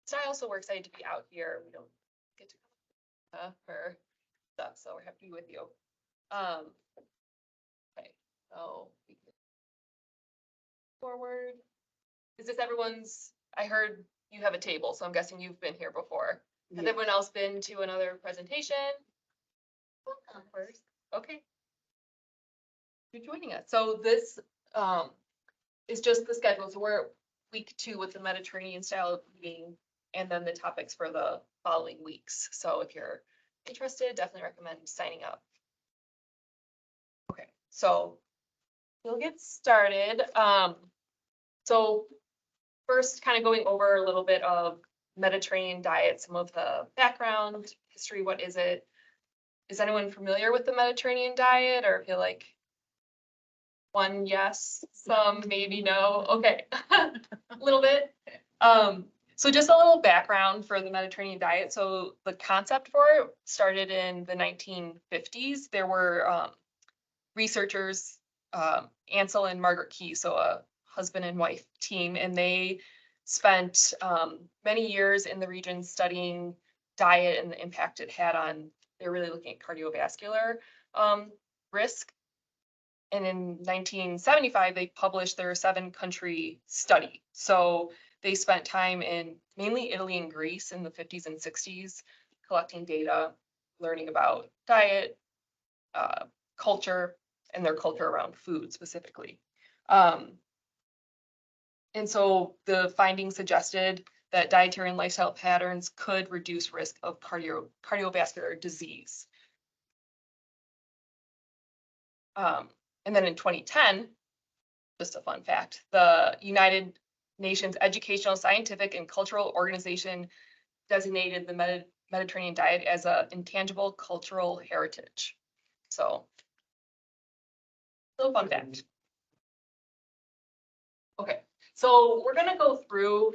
style, so we're excited to be out here. We don't get to come for stuff, so we're happy to be with you. Okay, so we can forward. Is this everyone's? I heard you have a table, so I'm guessing you've been here before. Has Yes. everyone else been to another presentation? First, okay. You're joining us. So this is just the schedule. So we're week 2 with the Mediterranean style of eating, and then the topics for the following weeks. So if you're interested, definitely recommend signing up. Okay, so we'll get started. So first, kind of going over a little bit of Mediterranean diet, some of the background, history, what is it? Is anyone familiar with the Mediterranean diet, or feel like one yes, some maybe no? Okay, a little bit. So just a little background for the Mediterranean diet. So the concept for it started in the 1950s. There were researchers, Ansel and Margaret Key, so a husband and wife team, and they spent many years in the region studying diet and the impact it had on, they're really looking at cardiovascular risk. And in 1975, they published their 7-country study. So they spent time in mainly Italy and Greece in the 50s and 60s, collecting data, learning about diet, culture, and their culture around food specifically. And so the findings suggested that dietary and lifestyle patterns could reduce risk of cardiovascular disease. And then in 2010, just a fun fact, the United Nations Educational, Scientific, and Cultural Organization designated the Mediterranean diet as an intangible cultural heritage. So, little fun fact. Okay, so we're gonna go through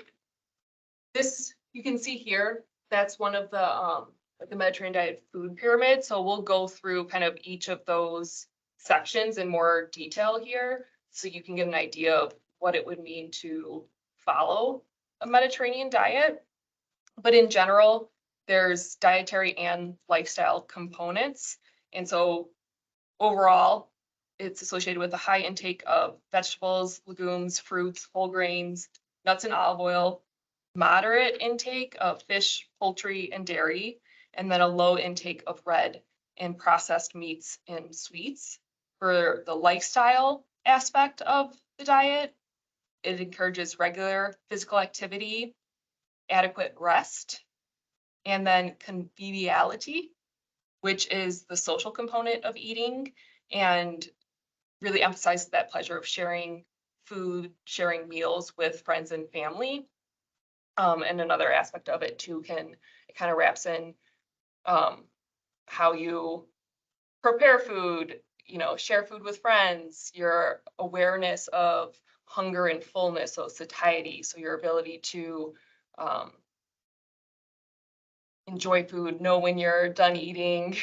this. You can see here, that's one of the Mediterranean diet food pyramid. So we'll go through kind of each of those sections in more detail here, so you can get an idea of what it would mean to follow a Mediterranean diet. But in general, there's dietary and lifestyle components. And so overall, it's associated with a high intake of vegetables, legumes, fruits, whole grains, nuts and olive oil, moderate intake of fish, poultry, and dairy, and then a low intake of red and processed meats and sweets. For the lifestyle aspect of the diet, it encourages regular physical activity, adequate rest, and then conviviality, which is the social component of eating, and really emphasizes that pleasure of sharing food, sharing meals with friends and family. And another aspect of it too it kind of wraps in how you prepare food, share food with friends, your awareness of hunger and fullness, so satiety, so your ability to enjoy food, know when you're done eating,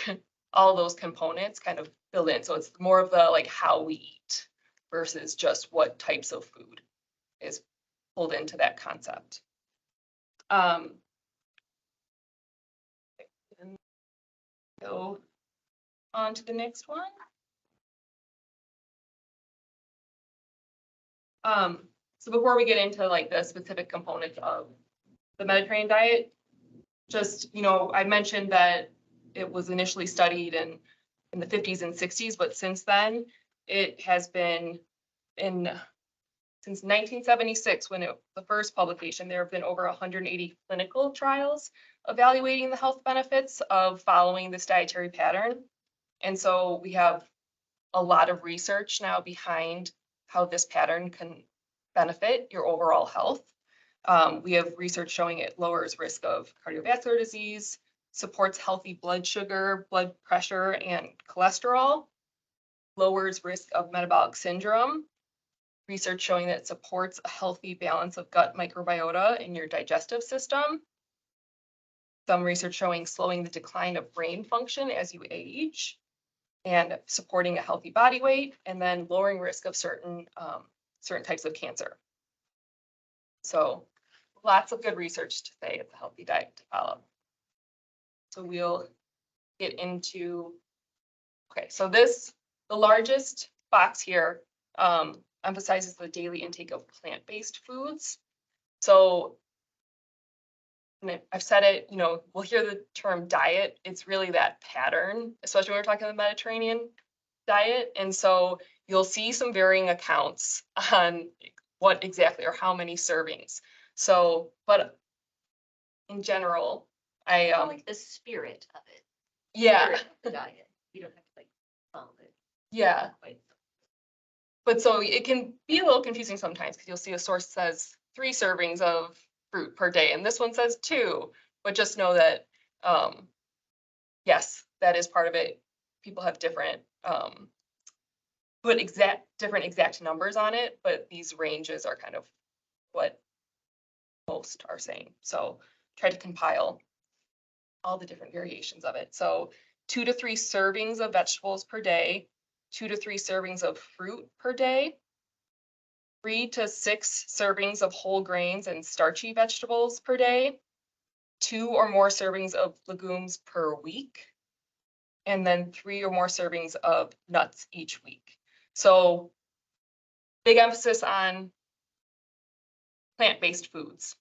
all those components kind of build in. So it's more of the like how we eat versus just what types of food is pulled into that concept. And go on to the next one. So before we get into like the specific components of the Mediterranean diet, just, I mentioned that it was initially studied in the 50s and 60s, but since then it has been since 1976, when the first publication, there have been over 180 clinical trials evaluating the health benefits of following this dietary pattern. And so we have a lot of research now behind how this pattern can benefit your overall health. We have research showing it lowers risk of cardiovascular disease, supports healthy blood sugar, blood pressure, and cholesterol, lowers risk of metabolic syndrome. Research showing that it supports a healthy balance of gut microbiota in your digestive system. Some research showing slowing the decline of brain function as you age, and supporting a healthy body weight, and then lowering risk of certain types of cancer. So lots of good research to say it's a healthy diet to follow. So we'll get into, okay, so the largest box here emphasizes the daily intake of plant-based foods. So and I've said it, we'll hear the term diet. It's really that pattern, especially when we're talking the Mediterranean diet. And so you'll see some varying accounts on what exactly or how many servings. So, but in general, I like the spirit of it. Yeah. Spirit of the diet. You don't have to like follow it. Yeah. But so it can be a little confusing sometimes because you'll see a source says 3 servings of fruit per day, and this one says 2. But just know that, yes, that is part of it. People have different different exact numbers on it, but these ranges are kind of what most are saying. So try to compile all the different variations of it. So 2 to 3 servings of vegetables per day, 2 to 3 servings of fruit per day, 3 to 6 servings of whole grains and starchy vegetables per day, 2 or more servings of legumes per week, and then 3 or more servings of nuts each week. So big emphasis on plant-based foods.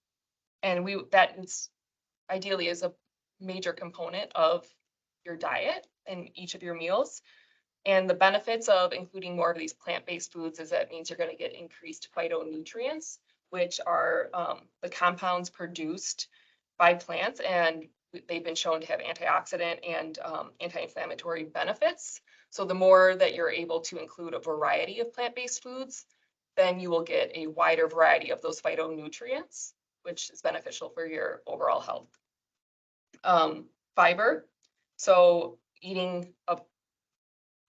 And that is ideally is a major component of your diet and each of your meals. And the benefits of including more of these plant-based foods is that means you're going to get increased phytonutrients, which are the compounds produced by plants, and they've been shown to have antioxidant and anti-inflammatory benefits. So the more that you're able to include a variety of plant-based foods, then you will get a wider variety of those phytonutrients, which is beneficial for your overall health. Fiber. So eating a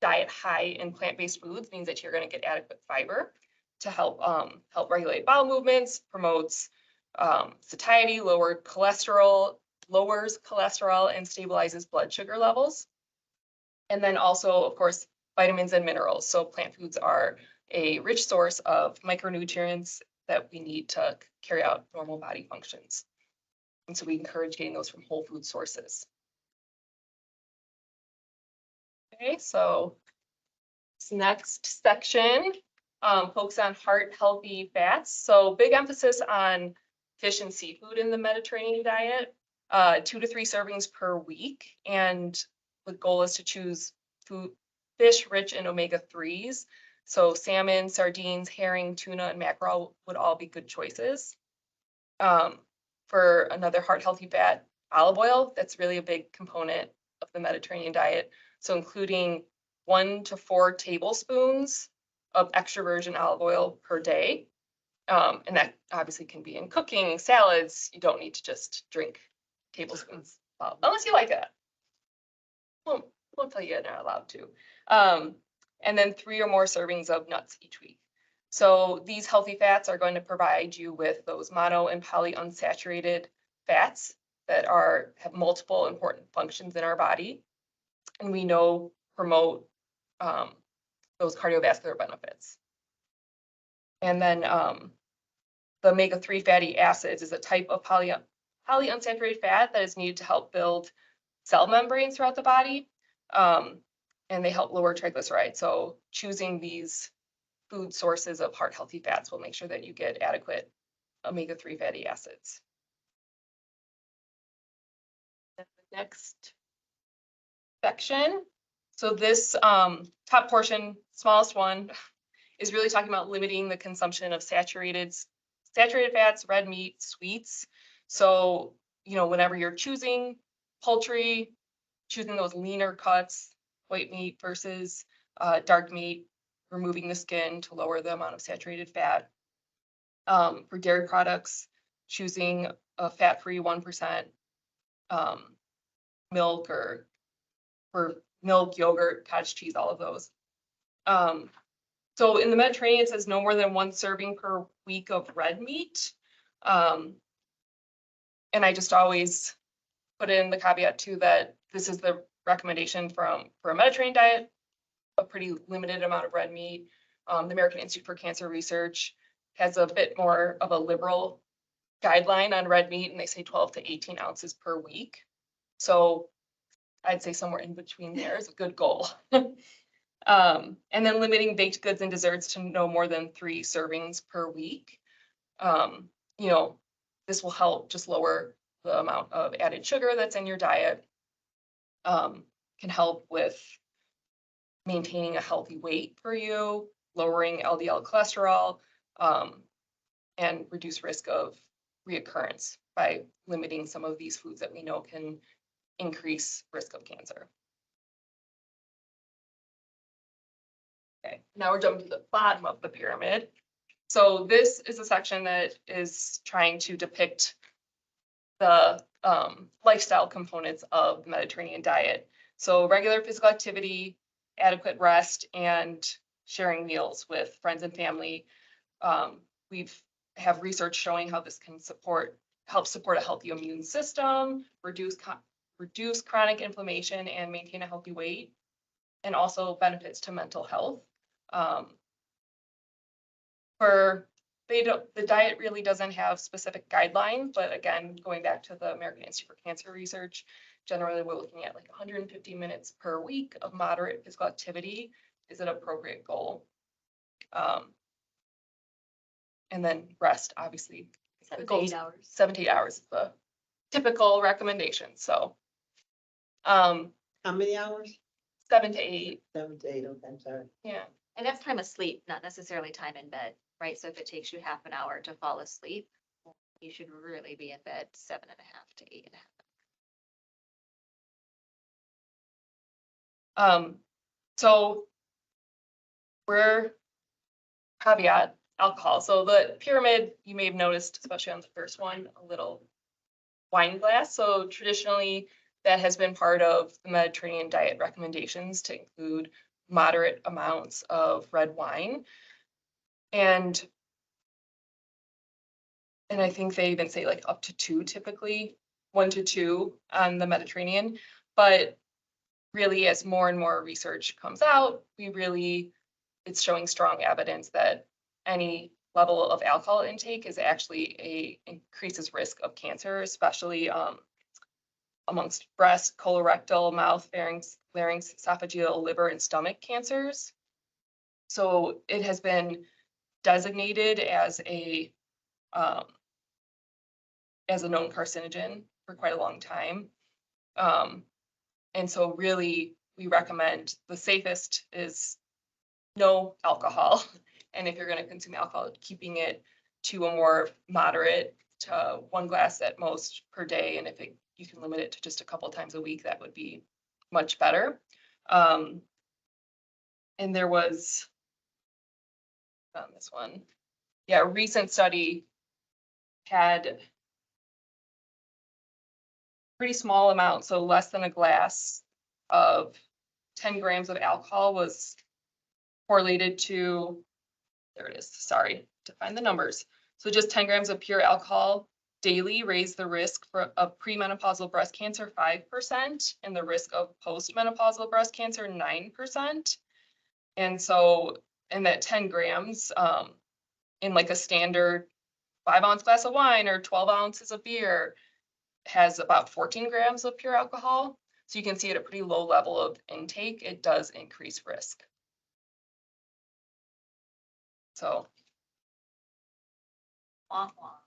diet high in plant-based foods means that you're going to get adequate fiber to help regulate bowel movements, promotes satiety, lowers cholesterol, and stabilizes blood sugar levels. And then also, of course, vitamins and minerals. So plant foods are a rich source of micronutrients that we need to carry out normal body functions. And so we encourage getting those from whole food sources. Okay, so this next section focus on heart healthy fats. So big emphasis on fish and seafood in the Mediterranean diet, 2 to 3 servings per week. And the goal is to choose fish rich in omega-3s. So salmon, sardines, herring, tuna, and mackerel would all be good choices. For another heart healthy fat, olive oil, that's really a big component of the Mediterranean diet. So including 1 to 4 tablespoons of extra virgin olive oil per day. And that obviously can be in cooking, salads. You don't need to just drink tablespoons, unless you like that. Won't tell you you're not allowed to. And then 3 or more servings of nuts each week. So these healthy fats are going to provide you with those mono and polyunsaturated fats that have multiple important functions in our body, and we know promote those cardiovascular benefits. And then the omega-3 fatty acids is a type of polyunsaturated fat that is needed to help build cell membranes throughout the body, and they help lower triglycerides. So choosing these food sources of heart healthy fats will make sure that you get adequate omega-3 fatty acids. And the next section. So this top portion, smallest one, is really talking about limiting the consumption of saturated fats, red meat, sweets. So, whenever you're choosing poultry, choosing those leaner cuts, white meat versus dark meat, removing the skin to lower the amount of saturated fat. For dairy products, choosing a fat-free 1% milk, or for milk, yogurt, cottage cheese, all of those. So in the Mediterranean, it says no more than 1 serving per week of red meat. And I just always put in the caveat too that this is the recommendation for a Mediterranean diet, a pretty limited amount of red meat. The American Institute for Cancer Research has a bit more of a liberal guideline on red meat, and they say 12 to 18 ounces per week. So I'd say somewhere in between there is a good goal. And then limiting baked goods and desserts to no more than 3 servings per week. You know, this will help just lower the amount of added sugar that's in your diet. Can help with maintaining a healthy weight for you, lowering LDL cholesterol, and reduce risk of reoccurrence by limiting some of these foods that we know can increase risk of cancer. Okay, now we're jumping to the bottom of the pyramid. So this is a section that is trying to depict the lifestyle components of the Mediterranean diet. So regular physical activity, adequate rest, and sharing meals with friends and family. We've have research showing how this can help support a healthy immune system, reduce chronic inflammation, and maintain a healthy weight, and also benefits to mental health. The diet really doesn't have specific guidelines, but again, going back to the American Institute for Cancer Research, generally we're looking at like 150 minutes per week of moderate physical activity is an appropriate goal. And then rest, obviously. 7 to 8 hours. 7 to 8 hours is the typical recommendation. So, How many hours? 7 to 8. 7 to 8, okay, I'm sorry. Yeah. And that's time of sleep, not necessarily time in bed, right? So if it takes you half an hour to fall asleep, you should really be in bed 7.5 to 8.5. So we're caveat alcohol. So the pyramid, you may have noticed, especially on the first one, a little wine glass. So traditionally, that has been part of the Mediterranean diet recommendations to include moderate amounts of red wine. And I think they even say like up to 2 typically, 1 to 2 on the Mediterranean. But really, as more and more research comes out, it's showing strong evidence that any level of alcohol intake is actually increases risk of cancer, especially amongst breast, colorectal, mouth, larynx, esophageal, liver, and stomach cancers. So it has been designated as a known carcinogen for quite a long time. And so really, we recommend the safest is no alcohol. And if you're going to consume alcohol, keeping it to a more moderate, to 1 glass at most per day. And if you can limit it to just a couple times a week, that would be much better. And there was on this one, yeah, a recent study had pretty small amount, so less than a glass of 10 grams of alcohol was correlated to, there it is, sorry, to find the numbers. So just 10 grams of pure alcohol daily raised the risk of premenopausal breast cancer 5% and the risk of postmenopausal breast cancer 9%. And so, in that 10 grams, in like a standard 5-ounce glass of wine or 12 ounces of beer, has about 14 grams of pure alcohol. So you can see at a pretty low level of intake, it does increase risk. So,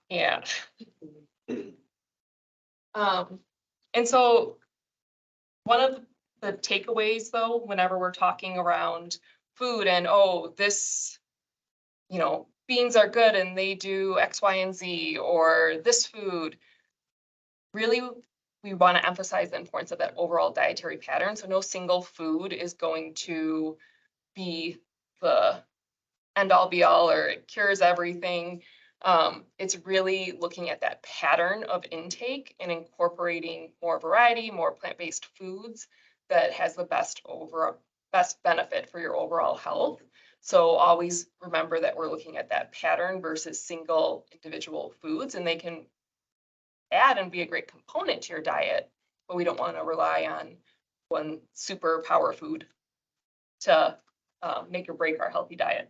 yeah. And so one of the takeaways though, whenever we're talking around food and, oh, this, beans are good and they do X, Y, and Z, or this food, really, we want to emphasize the importance of that overall dietary pattern. So no single food is going to be the end all be all or it cures everything. It's really looking at that pattern of intake and incorporating more variety, more plant-based foods that has the best benefit for your overall health. So always remember that we're looking at that pattern versus single individual foods, and they can add and be a great component to your diet, but we don't want to rely on one super power food to make or break our healthy diet.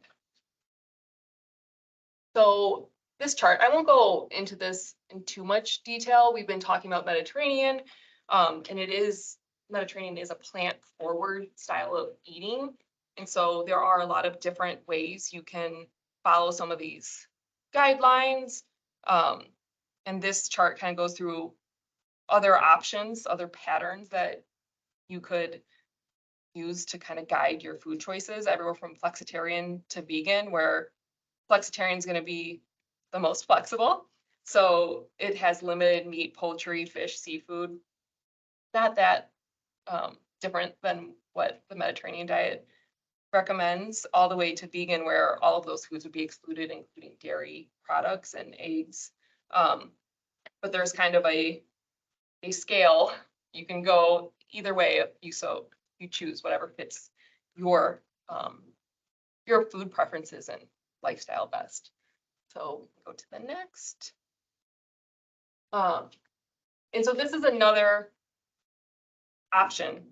So this chart, I won't go into this in too much detail. We've been talking about Mediterranean, and Mediterranean is a plant-forward style of eating. And so there are a lot of different ways you can follow some of these guidelines. And this chart kind of goes through other options, other patterns that you could use to kind of guide your food choices, everywhere from flexitarian to vegan, where flexitarian is going to be the most flexible. So it has limited meat, poultry, fish, seafood. Not that different than what the Mediterranean diet recommends, all the way to vegan, where all of those foods would be excluded, including dairy products and eggs. But there's kind of a scale. You can go either way if you choose whatever fits your food preferences and lifestyle best. So go to the next. And so this is another option.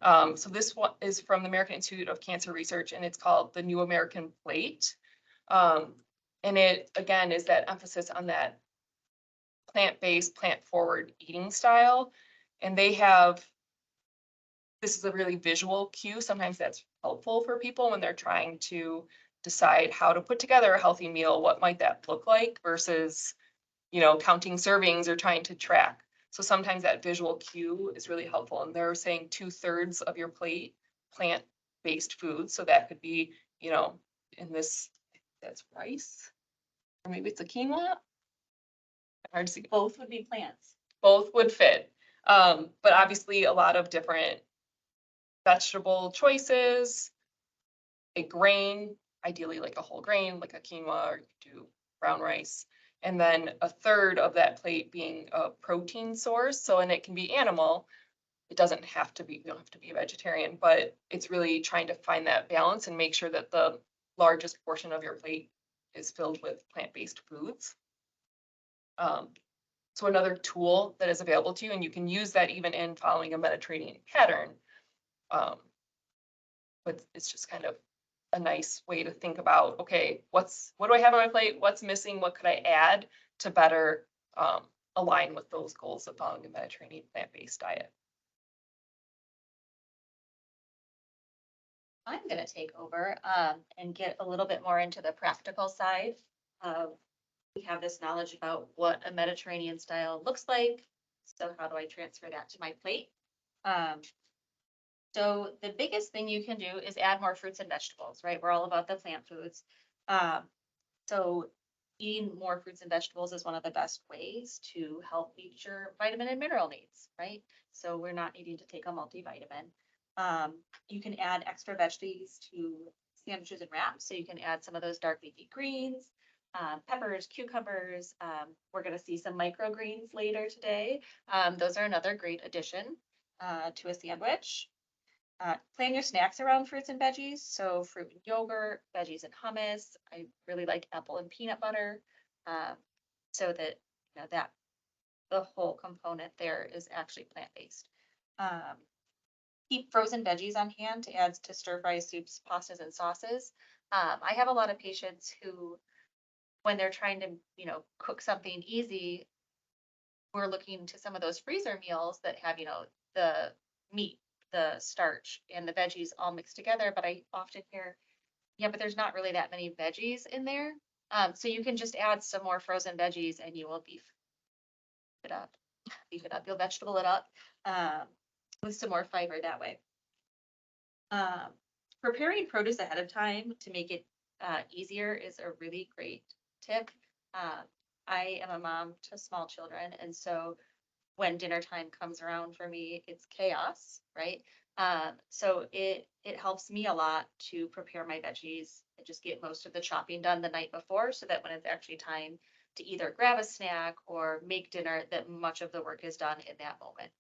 So this one is from the American Institute of Cancer Research, and it's called the New American Plate. And it, again, is that emphasis on that plant-based, plant-forward eating style. And this is a really visual cue. Sometimes that's helpful for people when they're trying to decide how to put together a healthy meal. What might that look like versus, counting servings or trying to track. So sometimes that visual cue is really helpful. And they're saying 2/3 of your plate, plant-based food. So that could be, in this, that's rice, or maybe it's a quinoa. Hard to see. Both would be plants. Both would fit. But obviously a lot of different vegetable choices, a grain, ideally like a whole grain, like a quinoa, or you could do brown rice. And then 1/3 of that plate being a protein source. So, and it can be animal. It doesn't have to be, you don't have to be a vegetarian, but it's really trying to find that balance and make sure that the largest portion of your plate is filled with plant-based foods. So another tool that is available to you, and you can use that even in following a Mediterranean pattern. But it's just kind of a nice way to think about, okay, what do I have on my plate? What's missing? What could I add to better align with those goals of following a Mediterranean plant-based diet? I'm going to take over and get a little bit more into the practical side. We have this knowledge about what a Mediterranean style looks like. So how do I transfer that to my plate? So the biggest thing you can do is add more fruits and vegetables, right? We're all about the plant foods. So eating more fruits and vegetables is one of the best ways to help meet your vitamin and mineral needs, right? So we're not needing to take a multivitamin. You can add extra veggies to sandwiches and wraps. So you can add some of those dark leafy greens, peppers, cucumbers. We're going to see some microgreens later today. Those are another great addition to a sandwich. Plan your snacks around fruits and veggies. So fruit and yogurt, veggies and hummus. I really like apple and peanut butter. So that, that the whole component there is actually plant-based. Keep frozen veggies on hand to add to stir fry soups, pastas, and sauces. I have a lot of patients who, when they're trying to, cook something easy, we're looking to some of those freezer meals that have, the meat, the starch, and the veggies all mixed together. But I often hear, yeah, but there's not really that many veggies in there. So you can just add some more frozen veggies and you will beef it up. You'll vegetable it up with some more fiber that way. Preparing produce ahead of time to make it easier is a really great tip. I am a mom to small children, and so when dinner time comes around for me, it's chaos, right? So it helps me a lot to prepare my veggies and just get most of the chopping done the night before, so that when it's actually time to either grab a snack or make dinner, that much of the work is done in that moment.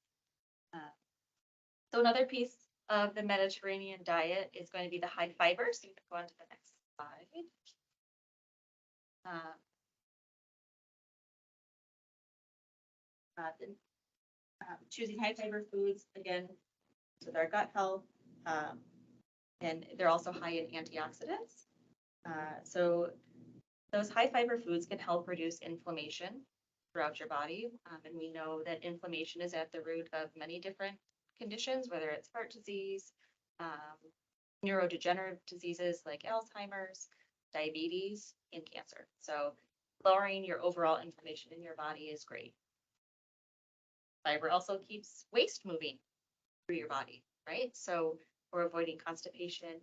So another piece of the Mediterranean diet is going to be the high fiber. So you can go on to the next slide. Choosing high fiber foods, again, with our gut health, and they're also high in antioxidants. So Those high fiber foods can help reduce inflammation throughout your body. And we know that inflammation is at the root of many different conditions, whether it's heart disease, neurodegenerative diseases like Alzheimer's, diabetes, and cancer. So lowering your overall inflammation in your body is great. Fiber also keeps waste moving through your body, right? So we're avoiding constipation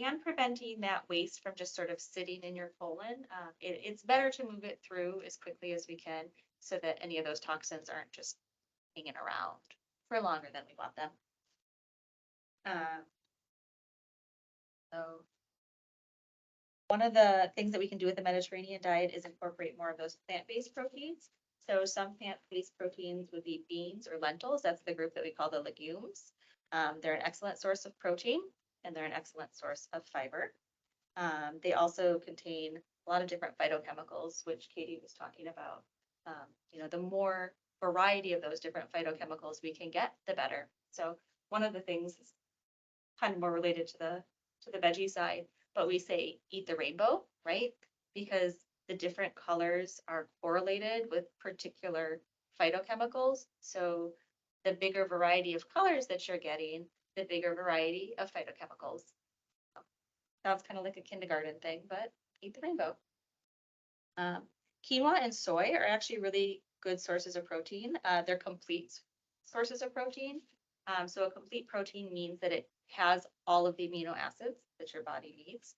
and preventing that waste from just sort of sitting in your colon. It's better to move it through as quickly as we can so that any of those toxins aren't just hanging around for longer than we want them. So one of the things that we can do with the Mediterranean diet is incorporate more of those plant-based proteins. So some plant-based proteins would be beans or lentils. That's the group that we call the legumes. They're an excellent source of protein and they're an excellent source of fiber. They also contain a lot of different phytochemicals, which Katie was talking about. The more variety of those different phytochemicals we can get, the better. So one of the things is kind of more related to the veggie side, but we say eat the rainbow, right? Because the different colors are correlated with particular phytochemicals. So the bigger variety of colors that you're getting, the bigger variety of phytochemicals. Sounds kind of like a kindergarten thing, but eat the rainbow. Quinoa and soy are actually really good sources of protein. They're complete sources of protein. So a complete protein means that it has all of the amino acids that your body needs.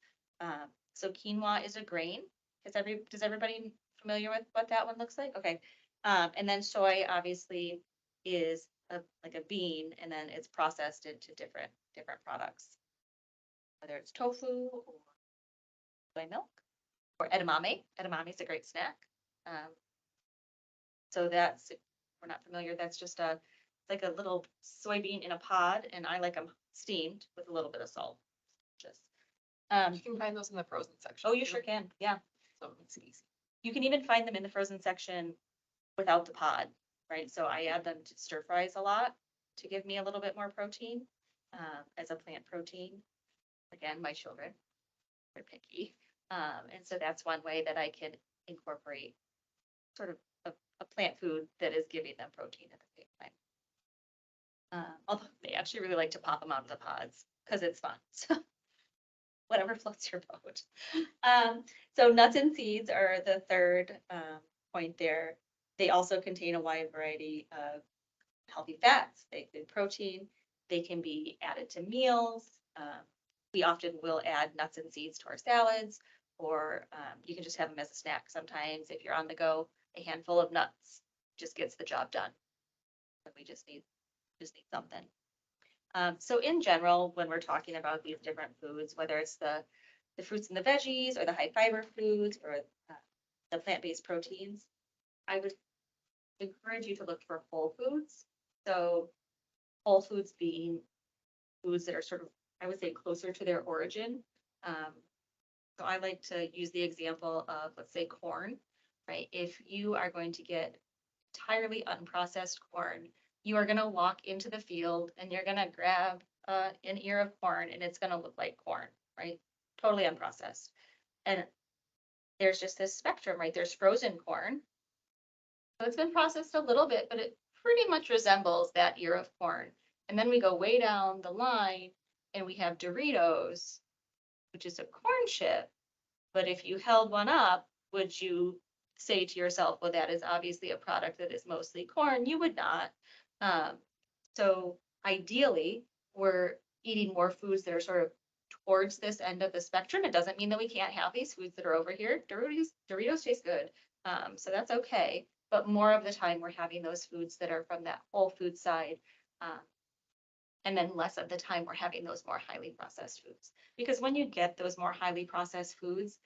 So quinoa is a grain. Does everybody familiar with what that one looks like? Okay. And then soy obviously is like a bean, and then it's processed into different products, whether it's tofu or soy milk or edamame. Edamame is a great snack. So that's, if we're not familiar, that's just like a little soybean in a pod, and I like them steamed with a little bit of salt. Just You can find those in the frozen section. oh, you too, sure can. Yeah, So it makes it easy. you can even find them in the frozen section without the pod, right? So I add them to stir fries a lot to give me a little bit more protein as a plant protein. Again, my children are picky, and so that's one way that I can incorporate sort of a plant food that is giving them protein at the same time. Although they actually really like to pop them out of the pods because it's fun. So whatever floats your boat. So nuts and seeds are the third point there. They also contain a wide variety of healthy fats. They include protein. They can be added to meals. We often will add nuts and seeds to our salads, or you can just have them as a snack. Sometimes if you're on the go, a handful of nuts just gets the job done. We just need something. So in general, when we're talking about these different foods, whether it's the fruits and the veggies or the high fiber foods or the plant-based proteins, I would encourage you to look for whole foods. So whole foods being foods that are sort of, I would say, closer to their origin. So I like to use the example of, let's say, corn, right? If you are going to get entirely unprocessed corn, you are going to walk into the field and you're going to grab an ear of corn and it's going to look like corn, right? Totally unprocessed. And there's just this spectrum, right? There's frozen corn. So it's been processed a little bit, but it pretty much resembles that ear of corn. And then we go way down the line and we have Doritos, which is a corn chip. But if you held one up, would you say to yourself, well, that is obviously a product that is mostly corn? You would not. So ideally, we're eating more foods that are sort of towards this end of the spectrum. It doesn't mean that we can't have these foods that are over here. Doritos taste good. So that's okay. But more of the time, we're having those foods that are from that whole food side. And then less of the time, we're having those more highly processed foods. Because when you get those more highly processed foods,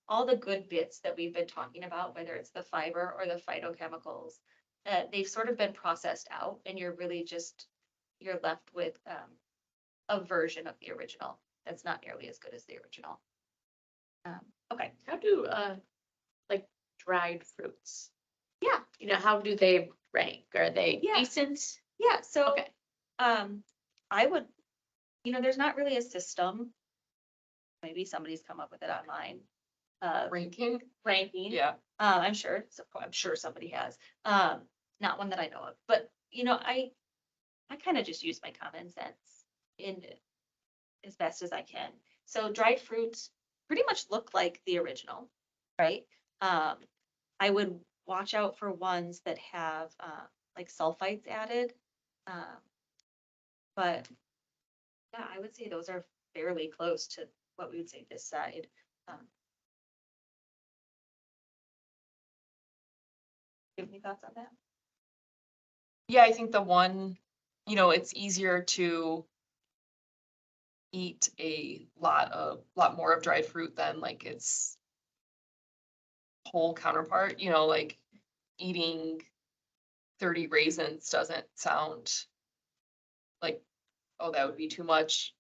all the good bits that we've been talking about, whether it's the fiber or the phytochemicals, they've sort of been processed out, and you're left with a version of the original that's not nearly as good as the original. Okay. How do like dried fruits? Yeah. How do they rank? Are they Yeah. decent? Yeah. So Okay. I would, there's not really a system. Maybe somebody's come up with it online. Ranking, ranking. yeah. I'm sure, I'm sure somebody has, not one that I know of, but I kind of just use my common sense in as best as I can. So dried fruits pretty much look like the original, right? I would watch out for ones that have, like sulfites added. Um, but yeah, I would say those are fairly close to what we would say this side. Um, you have any thoughts on that? Yeah, I think the one, it's easier to eat a lot more of dried fruit than like its whole counterpart, like eating 30 raisins doesn't sound like, oh, that would be too much,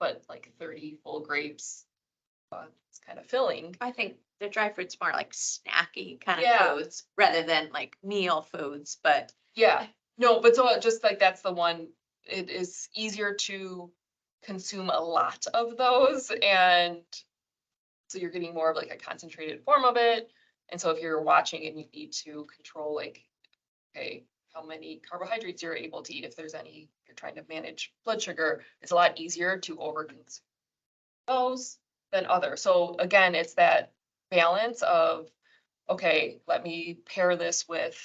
but like 30 full grapes, it's kind of filling. I think the dry fruit's more like snacky kind Yeah. of foods rather than like meal foods, but Yeah, no, but so just like that's the one, it is easier to consume a lot of those, and so you're getting more of like a concentrated form of it. And so if you're watching and you need to control like, okay, how many carbohydrates you're able to eat, if there's any, you're trying to manage blood sugar, it's a lot easier to overconsume those than others. So again, it's that balance of, okay, let me pair this with,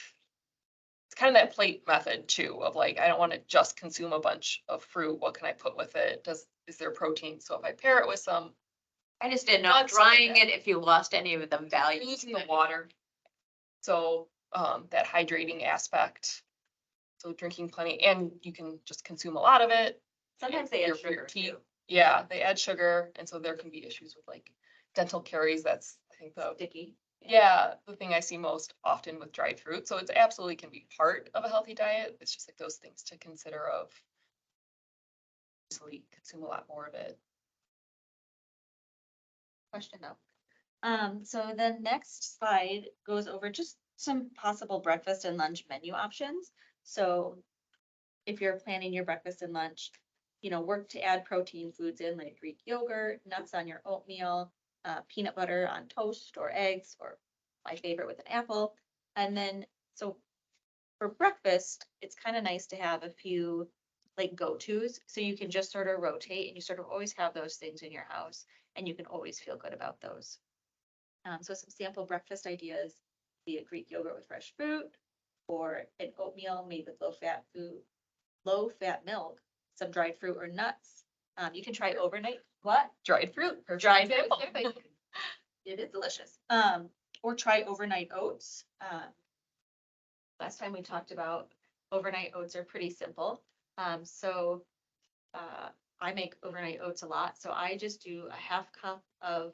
it's kind of that plate method too, of like, I don't want to just consume a bunch of fruit. What can I put with it? Is there protein? So if I pair it with some, I just didn't know Nuts, drying yeah. it if you lost any of the you're value. losing the water. So that hydrating aspect. So drinking plenty, and you can just consume a lot of it. Sometimes they add Your sugar teeth. too. Yeah, they add sugar, and so there can be issues with like dental caries. That's, I think, the Sticky. the thing I see most often with dried fruit. So it's absolutely can be part of a healthy diet. It's just like those things to consider of easily consume a lot more of it. Question though. So the next slide goes over just some possible breakfast and lunch menu options. So if you're planning your breakfast and lunch, work to add protein foods in like Greek yogurt, nuts on your oatmeal, peanut butter on toast or eggs, or my favorite with an apple. And then, so for breakfast, it's kind of nice to have a few like go-tos. So you can just sort of rotate and you sort of always have those things in your house and you can always feel good about those. So some sample breakfast ideas, be a Greek yogurt with fresh fruit, or an oatmeal made with low-fat milk, some dried fruit or nuts. You can try overnight, what? Dried fruit, perfect Dried fruit, example. perfect. It is delicious. Or try overnight oats. Last time we talked about overnight oats are pretty simple. So I make overnight oats a lot. So I just do a half cup of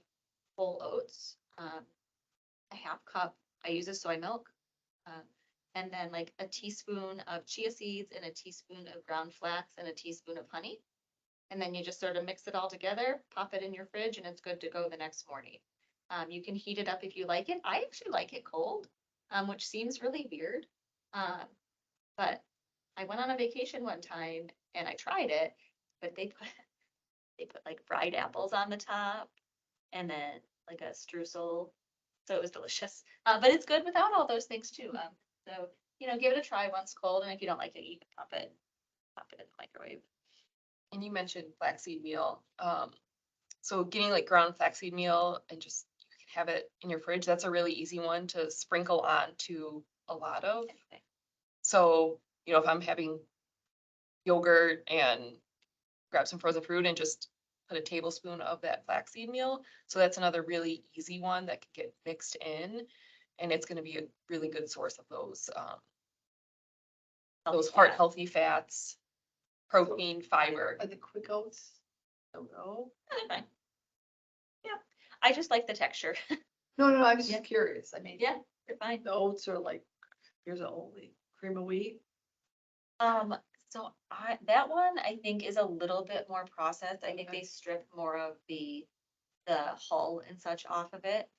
whole oats, a half cup, I use a soy milk, and then like a teaspoon of chia seeds and a teaspoon of ground flax and a teaspoon of honey. And then you just sort of mix it all together, pop it in your fridge, and it's good to go the next morning. You can heat it up if you like it. I actually like it cold, which seems really weird. But I went on a vacation one time and I tried it, but they put like fried apples on the top and then like a streusel. So it was delicious. But it's good without all those things too. So give it a try once cold, and if you don't like it, you can pop it in the microwave. And you mentioned flaxseed meal. So getting like ground flaxseed meal and just you can have it in your fridge. That's a really easy one to sprinkle on to a lot of. So, if I'm having yogurt and grab some frozen fruit and just put a tablespoon of that flaxseed meal. So that's another really easy one that can get mixed in. And it's going to be a really good source of those heart healthy fats, protein, fiber. Are the quick oats? Don't know. They're fine. Yeah, I just like the texture. No, I was Yeah. just curious. I mean, Yeah, they're fine. the oats are like, here's a only cream of wheat. So that one I think is a little bit more processed. I think Okay. they strip more of the hull and such off of it.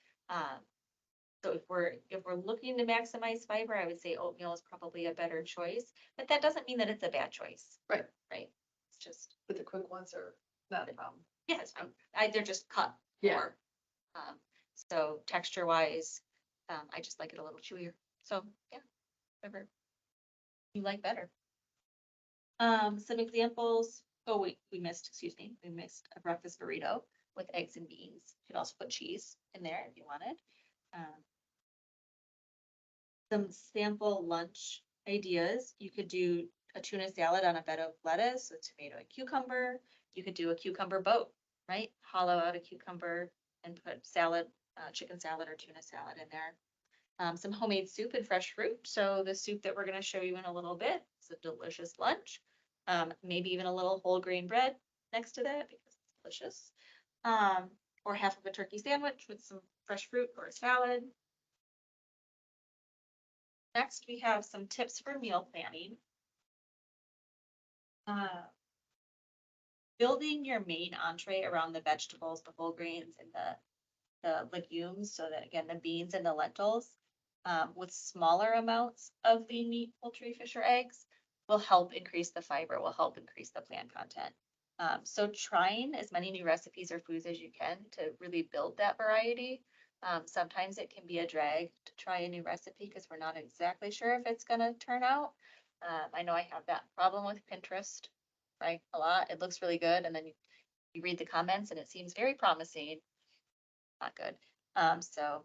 So if we're looking to maximize fiber, I would say oatmeal is probably a better choice, but that doesn't mean that it's a bad choice. Right. Right. It's just, But the quick ones are not a problem. yeah, it's fine. They're just cut Yeah. more. So texture wise, I just like it a little chewier. So yeah, whatever you like better. Some examples. Oh, we missed, excuse me, we missed a breakfast burrito with eggs and beans. You could also put cheese in there if you wanted. Um, some sample lunch ideas. You could do a tuna salad on a bed of lettuce, a tomato and cucumber. You could do a cucumber boat, right? Hollow out a cucumber and put salad, chicken salad or tuna salad in there. Some homemade soup and fresh fruit. So the soup that we're going to show you in a little bit is a delicious lunch. Maybe even a little whole grain bread next to that because it's delicious. Or half of a turkey sandwich with some fresh fruit or a salad. Next, we have some tips for meal planning. Building your main entree around the vegetables, the whole grains, and the legumes, so that again, the beans and the lentils, with smaller amounts of lean meat, poultry, fish, or eggs, will help increase the fiber, will help increase the plant content. So trying as many new recipes or foods as you can to really build that variety. Sometimes it can be a drag to try a new recipe because we're not exactly sure if it's gonna turn out. I know I have that problem with Pinterest, right? A lot. It looks really good, and then you read the comments and it seems very promising. Not good. So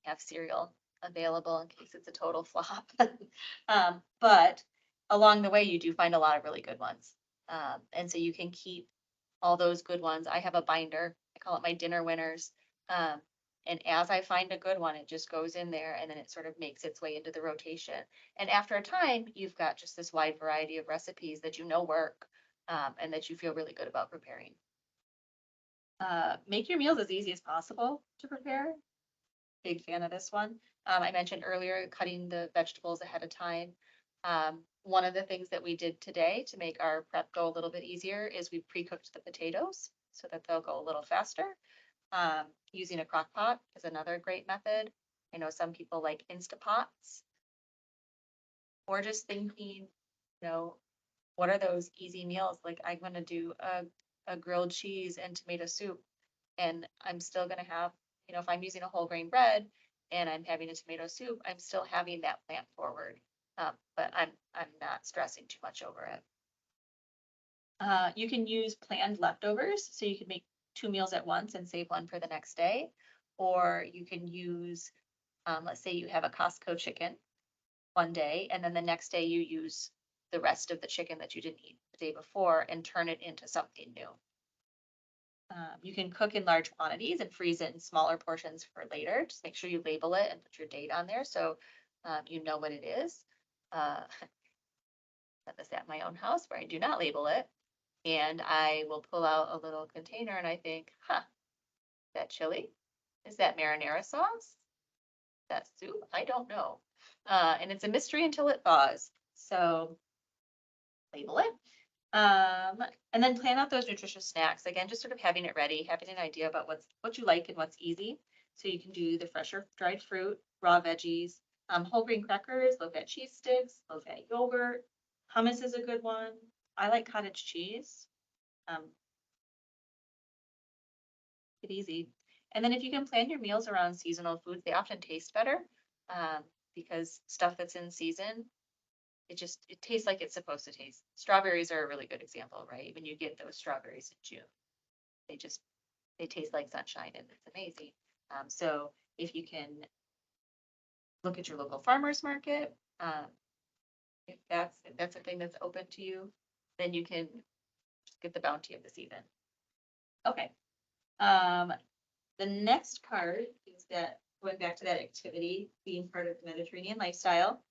have cereal available in case it's a total flop. But along the way, you do find a lot of really good ones. And so you can keep all those good ones. I have a binder. I call it my dinner winners. And as I find a good one, it just goes in there and then it sort of makes its way into the rotation. And after a time, you've got just this wide variety of recipes that you know work, and that you feel really good about preparing. Make your meals as easy as possible to prepare. Big fan of this one. I mentioned earlier, cutting the vegetables ahead of time. One of the things that we did today to make our prep go a little bit easier is we pre-cooked the potatoes so that they'll go a little faster. Using a crock pot is another great method. I know some people like Instapots. Or just thinking, what are those easy meals? Like I'm gonna do a grilled cheese and tomato soup, and I'm still gonna have, if I'm using a whole grain bread and I'm having a tomato soup, I'm still having that plant forward. But I'm not stressing too much over it. You can use planned leftovers, so you can make 2 meals at once and save one for the next day. Or you can use, let's say you have a Costco chicken one day, and then the next day you use the rest of the chicken that you didn't eat the day before and turn it into something new. You can cook in large quantities and freeze it in smaller portions for later. Just make sure you label it and put your date on there so you know what it is. Set this at my own house where I do not label it. And I will pull out a little container and I think, is that chili? Is that marinara sauce? Is that soup? I don't know. And it's a mystery until it thaws. So label it. And then plan out those nutritious snacks. Again, just sort of having it ready, having an idea about what you like and what's easy. So you can do the fresher dried fruit, raw veggies, whole grain crackers, low-fat cheese sticks, low-fat yogurt. Hummus is a good one. I like cottage cheese. It easy. And then if you can plan your meals around seasonal foods, they often taste better, because stuff that's in season, it tastes like it's supposed to taste. Strawberries are a really good example, right? When you get those strawberries in June, they taste like sunshine and it's amazing. So if you can look at your local farmer's market, if that's a thing that's open to you, then you can just get the bounty of the season. Okay. The next part is that going back to that activity, being part of the Mediterranean lifestyle.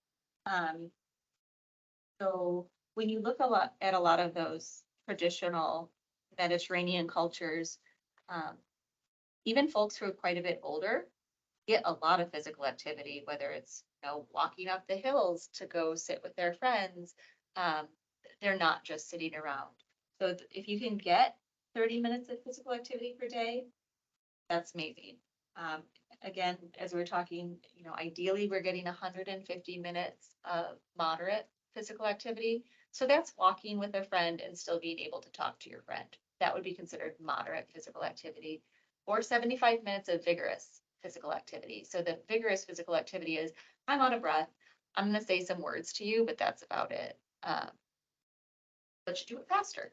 So when you look at a lot of those traditional Mediterranean cultures, even folks who are quite a bit older get a lot of physical activity, whether it's, walking up the hills to go sit with their friends. They're not just sitting around. So if you can get 30 minutes of physical activity per day, that's amazing. Again, as we're talking, ideally we're getting 150 minutes of moderate physical activity. So that's walking with a friend and still being able to talk to your friend. That would be considered moderate physical activity. or 75 minutes of vigorous physical activity. So the vigorous physical activity is, I'm out of breath, I'm gonna say some words to you, but that's about it. But you do it faster.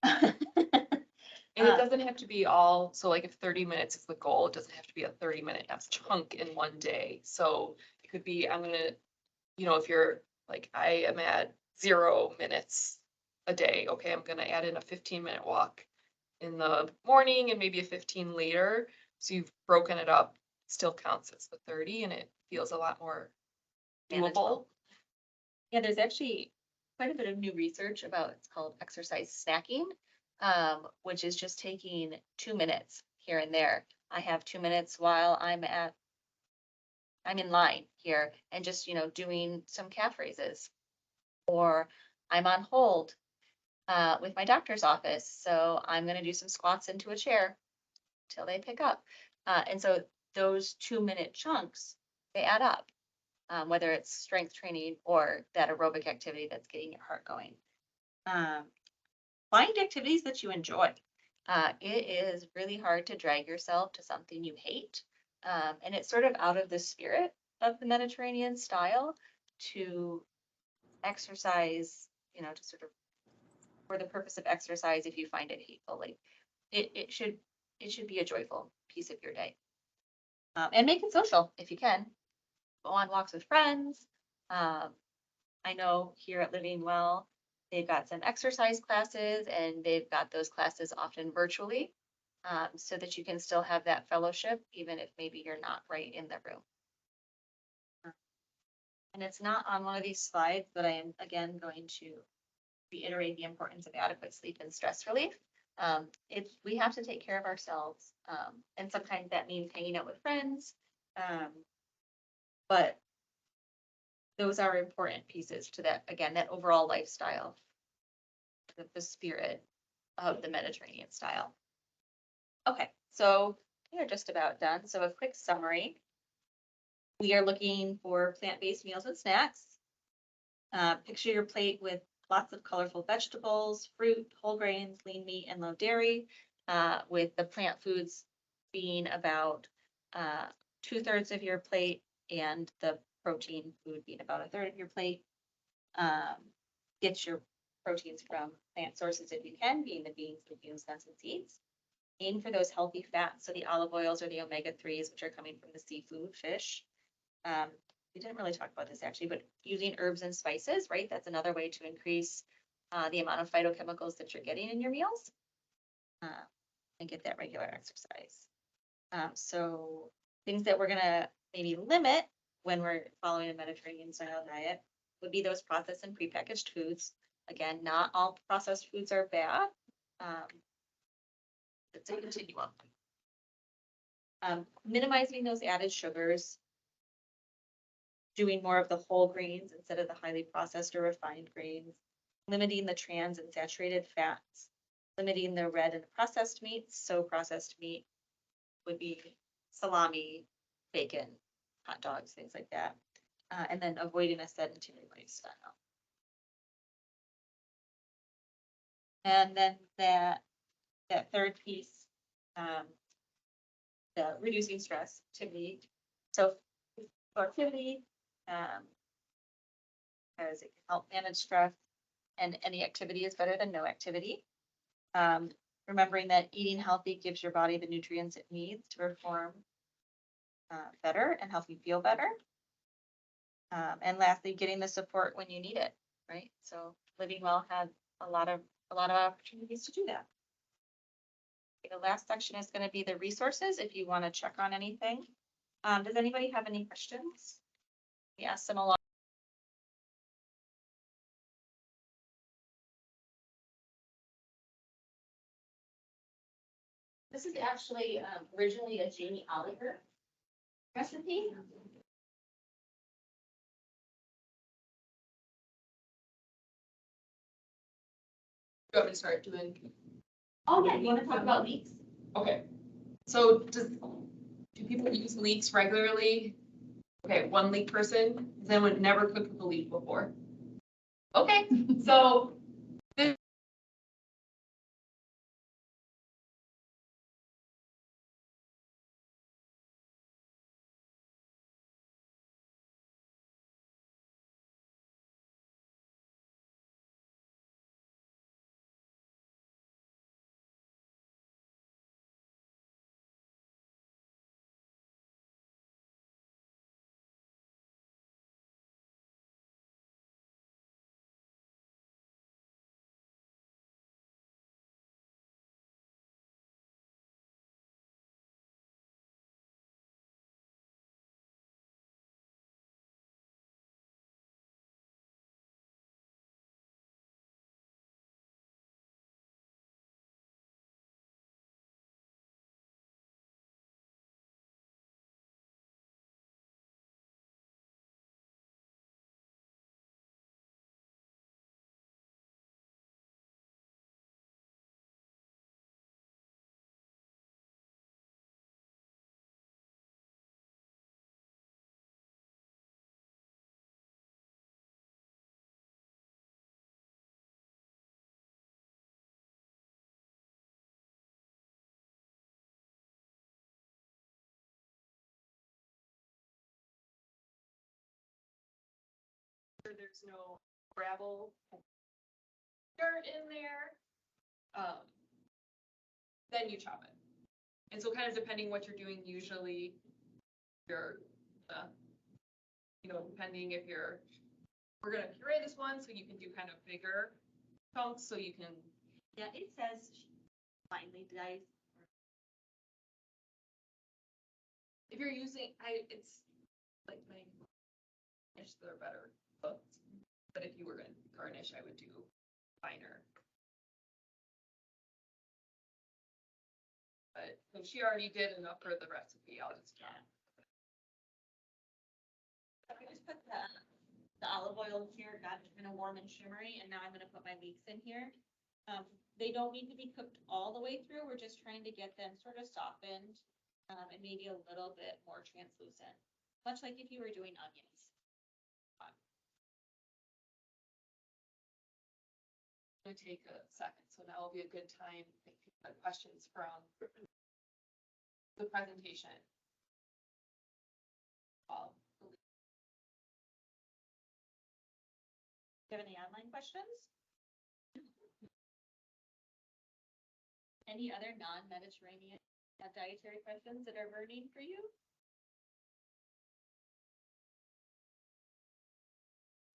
And it doesn't have to be all, so like if 30 minutes is the goal, it doesn't have to be a 30-minute chunk in one day. So it could be, I'm gonna, if you're like, I am at 0 minutes a day, okay, I'm gonna add in a 15-minute walk in the morning and maybe a 15 later. So you've broken it up, still counts as the 30 and it feels a lot more doable. Manageable. Yeah, there's actually quite a bit of new research about, it's called exercise snacking, which is just taking 2 minutes here and there. I have 2 minutes while I'm in line here and just, doing some calf raises. Or I'm on hold with my doctor's office, so I'm gonna do some squats into a chair till they pick up. And so those 2-minute chunks, they add up. Whether it's strength training or that aerobic activity that's getting your heart going. Find activities that you enjoy. It is really hard to drag yourself to something you hate. And it's sort of out of the spirit of the Mediterranean style to exercise, to sort of for the purpose of exercise if you find it hateful. Like it should be a joyful piece of your day. And make it social if you can. Go on walks with friends. I know here at Living Well, they've got some exercise classes and they've got those classes often virtually, so that you can still have that fellowship, even if maybe you're not right in the room. And it's not on one of these slides, but I am again going to reiterate the importance of adequate sleep and stress relief. We have to take care of ourselves, and sometimes that means hanging out with friends. But those are important pieces to that, again, that overall lifestyle, the spirit of the Mediterranean style. Okay, so we are just about done. So a quick summary. We are looking for plant-based meals and snacks. Picture your plate with lots of colorful vegetables, fruit, whole grains, lean meat, and low dairy, with the plant foods being about 2/3 of your plate and the protein food being about 1/3 of your plate. Get your proteins from plant sources if you can, being the beans, legumes, nuts, and seeds. Aim for those healthy fats, so the olive oils or the omega-3s, which are coming from the seafood, fish. We didn't really talk about this actually, but using herbs and spices, right? That's another way to increase the amount of phytochemicals that you're getting in your meals, and get that regular exercise. So things that we're gonna maybe limit when we're following a Mediterranean style diet would be those processed and prepackaged foods. Again, not all processed foods are bad. It's a continuum. Minimizing those added sugars, doing more of the whole grains instead of the highly processed or refined grains, limiting the trans and saturated fats, limiting the red and processed meats. So processed meat would be salami, bacon, hot dogs, things like that. And then avoiding a sedentary lifestyle. And then that third piece, the reducing stress activity. So activity, because it can help manage stress, and any activity is better than no activity. Remembering that eating healthy gives your body the nutrients it needs to perform better and help you feel better. And lastly, getting the support when you need it, right? So Living Well has a lot of opportunities to do that. Okay, the last section is going to be the resources if you want to check on anything. Does anybody have any questions? We asked them a lot. This is actually originally a Jamie Oliver recipe. You want me to start doing? Oh, yeah, you want to talk about leeks? Okay, so do people use leeks regularly? Okay, one leek person, then would never cooked with a leek before. Okay, so sure there's no gravel, dirt in there. Then you chop it. And so kind of depending what you're doing, usually you're, depending if we're gonna puree this one, so you can do kind of bigger chunks, so you can, Yeah, it says finely diced. if you're using, it's like my garnish, they're better cooked. But if you were gonna garnish, I would do finer. But so she already did enough for the recipe, I'll just. I just put the olive oil here, got it kind of warm and shimmery, and now I'm gonna put my leeks in here. They don't need to be cooked all the way through, we're just trying to get them sort of softened, and maybe a little bit more translucent, much like if you were doing onions. Gonna take a second, so now will be a good time if you have questions from the presentation. Do you have any online questions? Any other non-Mediterranean dietary questions that are burning for you?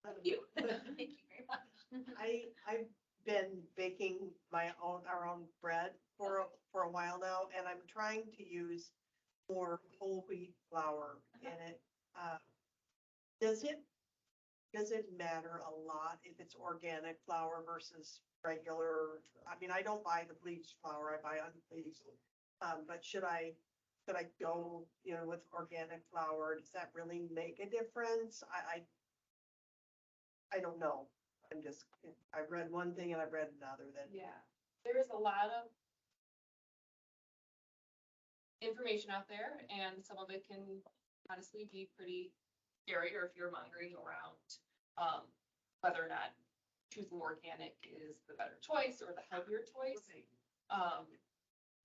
Thank you very much. I've been baking our own bread for a while now, and I'm trying to use more whole wheat flour in it. Does it matter a lot if it's organic flour versus regular? I mean, I don't buy the bleached flour, I buy unbleached. But should I go, with organic flour? Does that really make a difference? I don't know. I've read one thing and I've read another that. Yeah, there is a lot of information out there, and some of it can honestly be pretty scary, or if you're wandering around, whether or not choosing organic is the better choice or the healthier choice.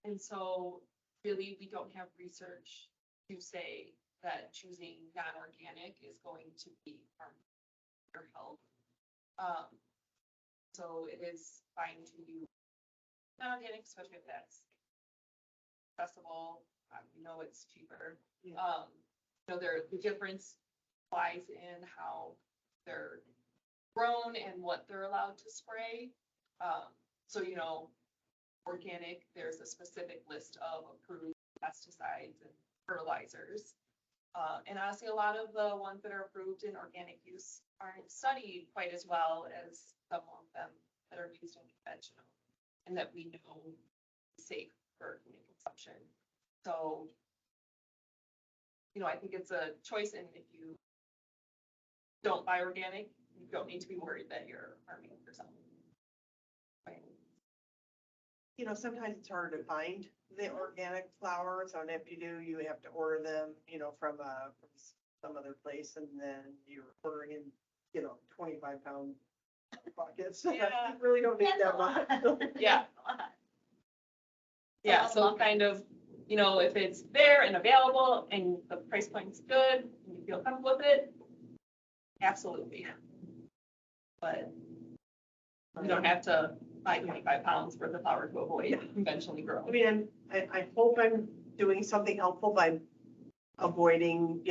And so really, we don't have research to say that choosing non-organic is going to be harmful to your health. So it is fine to use non-organic, especially if that's accessible. We know it's cheaper. Yeah. The difference lies in how they're grown and what they're allowed to spray. So, organic, there's a specific list of approved pesticides and fertilizers. And honestly, a lot of the ones that are approved in organic use aren't studied quite as well as some of them that are used in conventional, and that we know is safe for human consumption. So, I think it's a choice, and if you don't buy organic, you don't need to be worried that you're harming yourself. Sometimes it's harder to find the organic flours, and if you do, you have to order them, from some other place, and then you're ordering in, 25-pound buckets. Yeah. You really don't need that much. Yeah. Yeah, so kind of, if it's there and available and the price point's good and you feel comfortable with it, absolutely. But you don't have to buy 25 pounds worth of flour to avoid conventionally grown. I mean, I hope I'm doing something helpful by avoiding,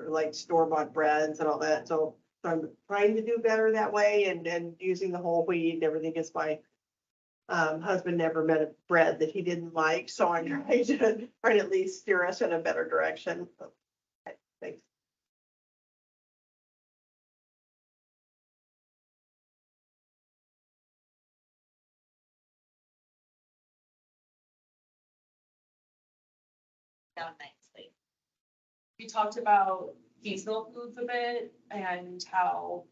like store-bought breads and all that. So I'm trying to do better that way, and using the whole wheat and everything, because my husband never met a bread that he didn't like. So I'm trying to at least steer us in a better direction. Okay, thanks. Down nicely. We talked about seasonal foods a bit and how,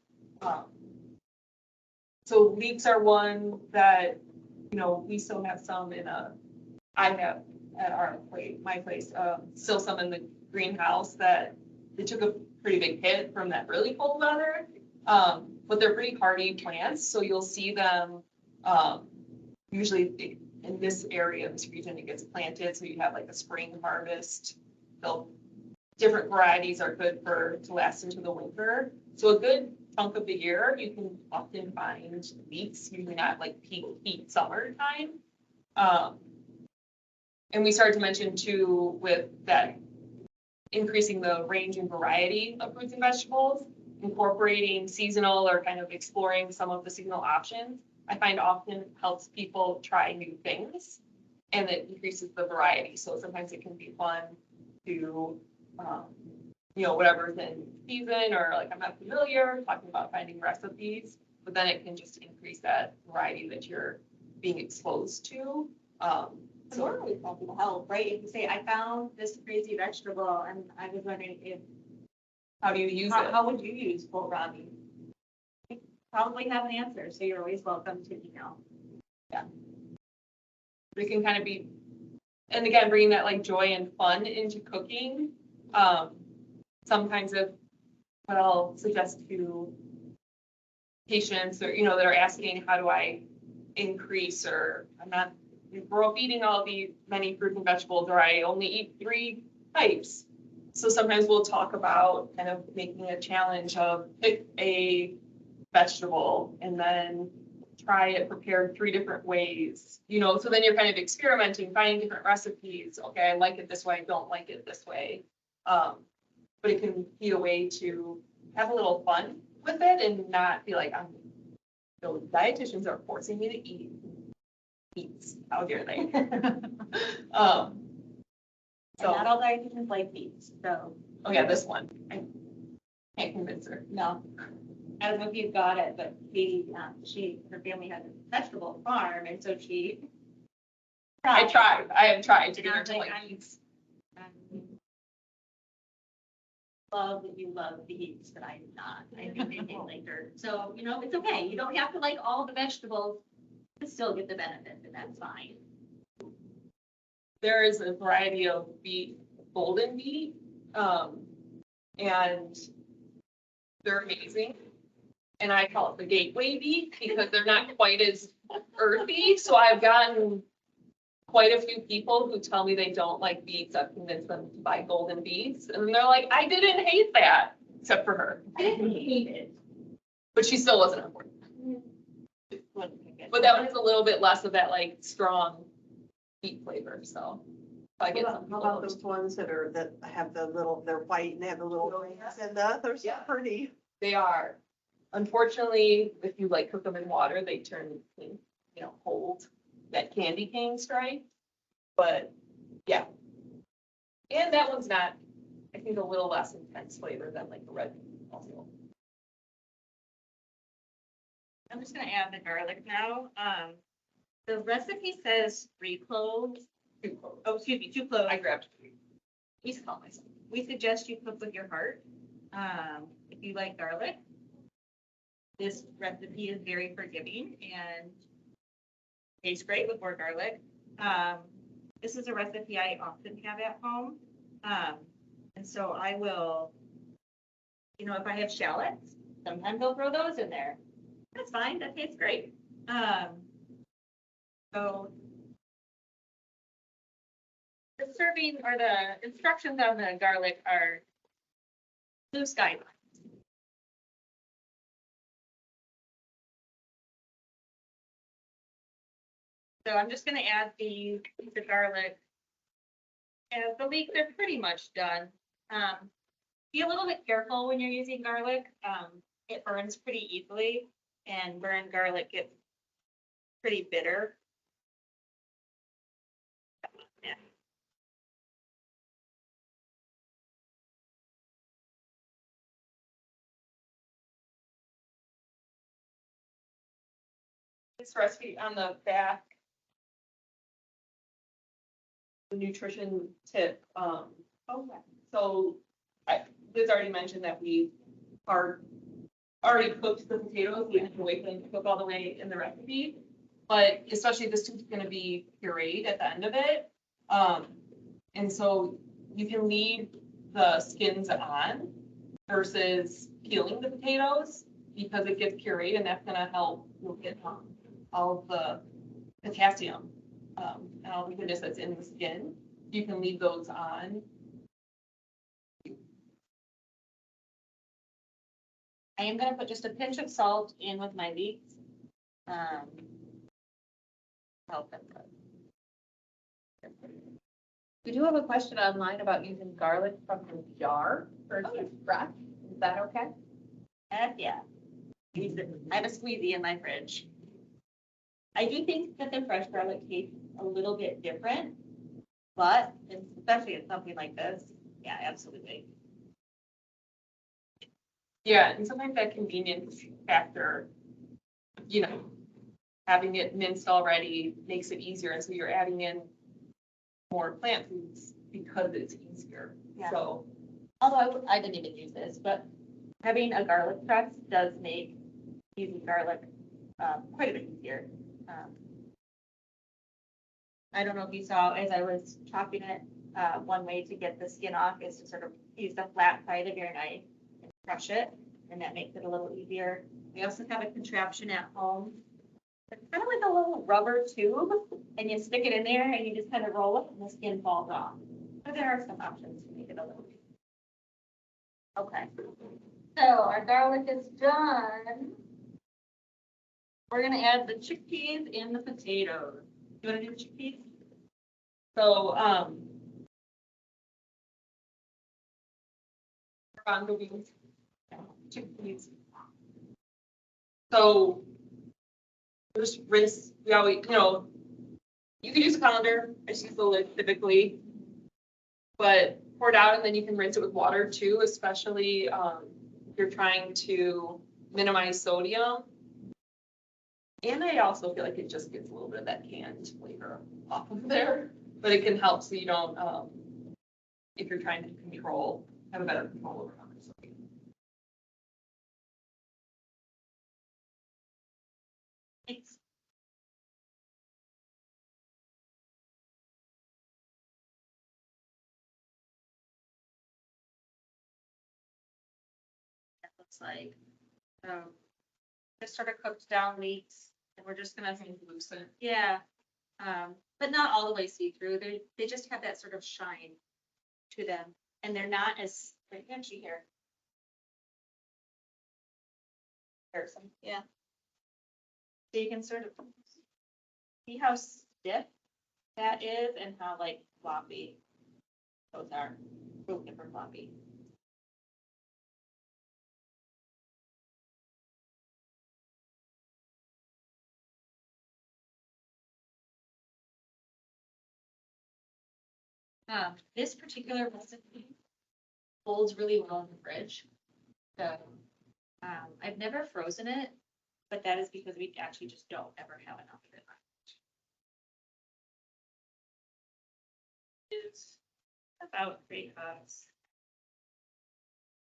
so leeks are one that, we still have some I have at my place, still some in the greenhouse that they took a pretty big hit from that really cold weather. But they're pretty hardy plants, so you'll see them, usually in this area, this region, it gets planted, so you have like a spring harvest. Different varieties are good to last into the winter. So a good chunk of the year, you can often find beets, usually not like peak heat summertime. And we started to mention too, with that increasing the range and variety of fruits and vegetables, incorporating seasonal or kind of exploring some of the seasonal options, I find often helps people try new things and it increases the variety. So sometimes it can be fun to, whatever's in season or like I'm not familiar, talking about finding recipes, but then it can just increase that variety that you're being exposed to. So we're always happy to help, right? If you say, I found this crazy vegetable and I was wondering if, How do you use it? how would you use kohlrabi? You probably have an answer, so you're always welcome to email. We can kind of be, and again, bringing that like joy and fun into cooking. Sometimes of what I'll suggest to patients or, that are asking, how do I increase, or I'm not, we're up eating all these many fruits and vegetables, or I only eat 3 types. So sometimes we'll talk about kind of making a challenge of pick a vegetable and then try it prepared 3 different ways, so then you're kind of experimenting, finding different recipes. Okay, I like it this way, I don't like it this way. But it can be a way to have a little fun with it and not be like, dietitians are forcing me to eat beets. How dare they? And not all dietitians like beets, so. Oh yeah, this one. I can't convince her. No. I don't know if you've got it, but her family has a vegetable farm, and so she. I have tried to get her And to I'm like like, beets. Love that you love beets, but I'm not. I think they taste like dirt. So, it's okay. You don't have to like all the vegetables to still get the benefit, and that's fine. There is a variety of beet, golden beet, and they're amazing. And I call it the gateway beet because they're not quite as earthy. So I've gotten quite a few people who tell me they don't like beets. I've convinced them to buy golden beets, and they're like, I didn't hate that, except for her. I didn't hate it. But she still wasn't on board. But that one has a little bit less of that like strong beet flavor, so. I get some How people. about those ones that have they're white and they have the little rings and they're so Yeah. pretty. They are. Unfortunately, if you like cook them in water, they turn, hold that candy cane stripe. But yeah. And that one's not, I think, a little less intense flavor than like the red beet also. I'm just gonna add the garlic now. The recipe says 3 cloves. 2 cloves. Oh, excuse me, 2 cloves. I grabbed 3. Please call myself. We suggest you cook with your heart. If you like garlic, this recipe is very forgiving and tastes great with more garlic. This is a recipe I often have at home. And so I will, if I have shallots, sometimes I'll throw those in there. That's fine. That tastes great. So the serving or the instructions on the garlic are blue sky lines. So I'm just gonna add the garlic. And the leeks are pretty much done. Be a little bit careful when you're using garlic. It burns pretty easily, and burned garlic gets pretty bitter. Yeah. This recipe on the back, the nutrition tip. Okay. So Liz already mentioned that we are already cooked the potatoes. We have to wait for them to cook all the way in the recipe. But especially this is going to be pureed at the end of it. And so you can leave the skins on versus peeling the potatoes because it gets pureed and that's going to help you'll get all of the potassium and all the goodness that's in the skin. You can leave those on. I am gonna put just a pinch of salt in with my leeks. Help them. We do have a question online about using garlic from the jar versus fresh. Is that okay? Heck yeah. I have a squeezy in my fridge. I do think that the fresh garlic tastes a little bit different, but especially in something like this, yeah, absolutely. Yeah, and sometimes that convenience factor, you know, having it minced already makes it easier, and so you're adding in more plant foods because it's easier. Yeah. So, Although I didn't even use this, but having a garlic press does make using garlic quite a bit easier. I don't know if you saw as I was chopping it, one way to get the skin off is to sort of use the flat side of your knife and crush it, and that makes it a little easier. We also have a contraption at home. It's kind of like a little rubber tube, and you stick it in there and you just kind of roll it and the skin falls off. But there are some options to make it a little easier. Okay, so our garlic is done. We're gonna add the chickpeas and the potatoes. You wanna do the chickpeas? so, bongo beans, chickpeas. So just rinse, we always, you know, you can use a colander, I just use the lid typically. But pour it out and then you can rinse it with water too, especially if you're trying to minimize sodium. And I also feel like it just gets a little bit of that canned flavor off of there, but it can help so you don't, if you're trying to have a better control over how much sodium. Thanks. That looks like, just sort of cooked down meats, and we're just gonna, Translucent. yeah. But not all the way see-through, they just have that sort of shine to them, and they're not as, actually here. There's some, yeah. So you can sort of see how stiff that is and how like floppy those are, really different floppy. This particular recipe holds really well in the fridge. So, I've never frozen it, but that is because we actually just don't ever have enough of it left. It's about 3 cups.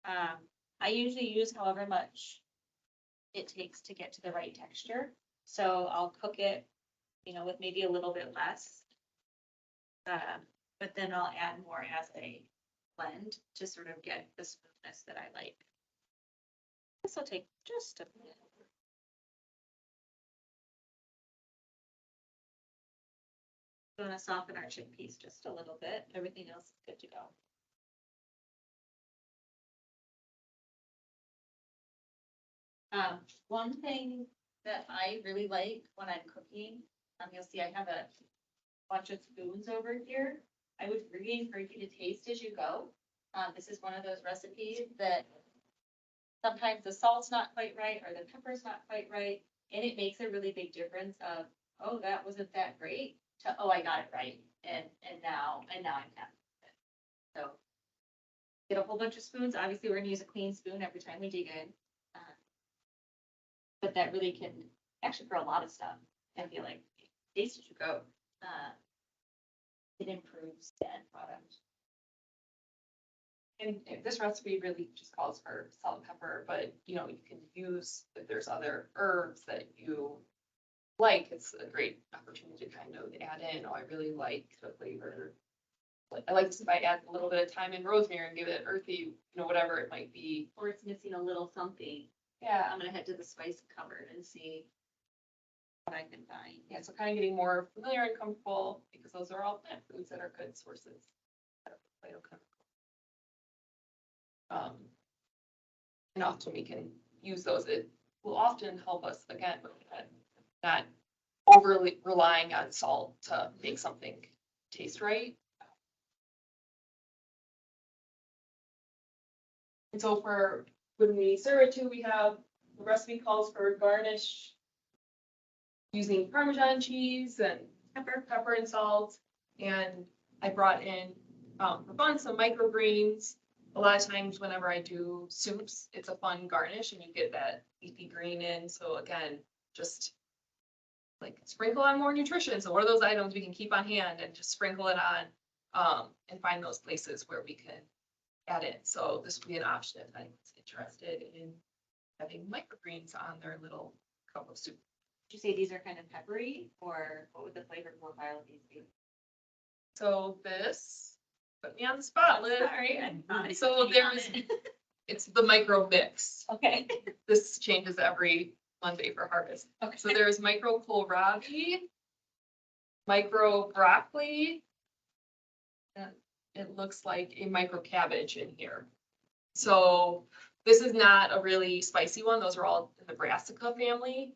I usually use however much it takes to get to the right texture. So I'll cook it, you know, with maybe a little bit less. But then I'll add more as a blend to sort of get the smoothness that I like. This will take just a minute. Going to soften our chickpeas just a little bit. Everything else is good to go. One thing that I really like when I'm cooking, you'll see I have a bunch of spoons over here. I would really encourage you to taste as you go. This is one of those recipes that sometimes the salt's not quite right or the pepper's not quite right, and it makes a really big difference of, oh, that wasn't that great, to, oh, I got it right, and now I'm happy with it. So get a whole bunch of spoons. Obviously, we're gonna use a clean spoon every time we dig in. But that really can, actually for a lot of stuff, I feel like taste as you go. It improves the end product. And this recipe really just calls for salt and pepper, but you know, you can use, if there's other herbs that you like, it's a great opportunity to kind of add in, oh, I really like the flavor. Like, I like this if I add a little bit of thyme and rosemary and give it earthy, you know, whatever it might be. Or it's missing a little something. Yeah, I'm gonna head to the spice cupboard and see what I can find. yeah, so kind of getting more familiar and comfortable because those are all plant foods that are good sources of phytochemicals. And often we can use those. It will often help us, again, with that, not overly relying on salt to make something taste right. And so for, when we serve it too, we have, the recipe calls for garnish using Parmesan cheese and pepper and salt. And I brought in, for fun, some microgreens. A lot of times whenever I do soups, it's a fun garnish and you get that leafy green in. So again, just like sprinkle on more nutrition. So what are those items we can keep on hand and just sprinkle it on, and find those places where we can add in. So this would be an option if anyone's interested in having microgreens on their little cup of soup. Would you say these are kind of peppery, or what would the flavor profile of these be? So this, put me on the spot, Liz. Sorry, I'm So there's, it's the micro mix. Okay. This changes every Monday for harvest. Okay. So there's micro kohlrabi, micro broccoli. And it looks like a micro cabbage in here. So this is not a really spicy one. Those are all in the brassica family.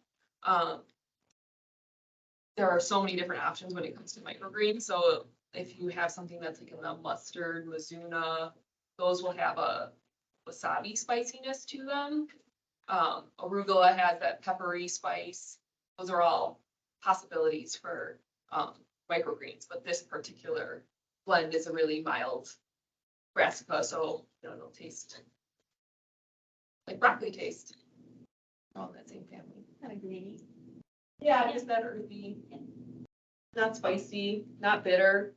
There are so many different options when it comes to microgreens. So if you have something that's like a mustard, mizuna, those will have a wasabi spiciness to them. Arugula has that peppery spice. Those are all possibilities for microgreens, but this particular blend is a really mild brassica, so it'll taste like broccoli taste. All in that same family. Kind of greeny. Yeah, just that earthy, not spicy, not bitter.